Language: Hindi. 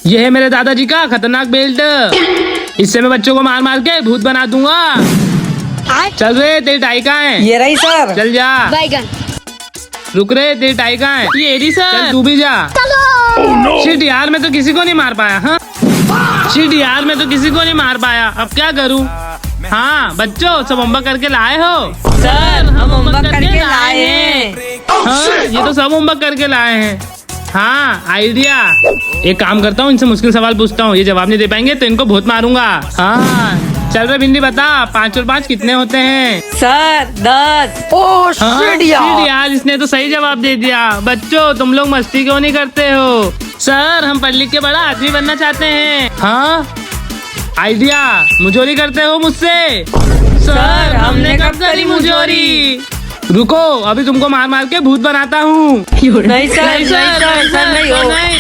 ये है मेरे दादाजी का खतरनाक बेल्ट, इससे मैं बच्चों को मार मार के भूत बना दूंगा। चल रे, तेरी टाई कहाँ है? ये रही सर। चल जा। बैगन। रुक रे, तेरी टाई कहाँ है? ये रही सर। चल तू भी जा। शिट यार, मैं तो किसी को नहीं मार पाया। हाँ शिट यार, मैं तो किसी को नहीं मार पाया। अब क्या करूँ? हाँ बच्चों, सब होमवर्क करके लाए हो? सर हम होमवर्क करके लाए हैं। हाँ ये तो सब होमवर्क करके लाए हैं। हाँ आइडिया, एक काम करता हूँ, इनसे मुश्किल सवाल पूछता हूँ, ये जवाब नहीं दे पाएंगे तो इनको बहुत मारूंगा। हाँ चल रहे भिंडी, बता 5 और 5 कितने होते हैं? सर 10। हाँ, शिट यार, इसने तो सही जवाब दे दिया। बच्चों तुम लोग मस्ती क्यों नहीं करते हो? सर हम पढ़ लिख के बड़ा आदमी बनना चाहते हैं। हाँ आइडिया, मुझोरी करते हो मुझसे? सर हमने कब करी मुझोरी? रुको, अभी तुमको मार मार के भूत बनाता हूँ। नहीं सर, नहीं सर, सर नहीं हो। नहीं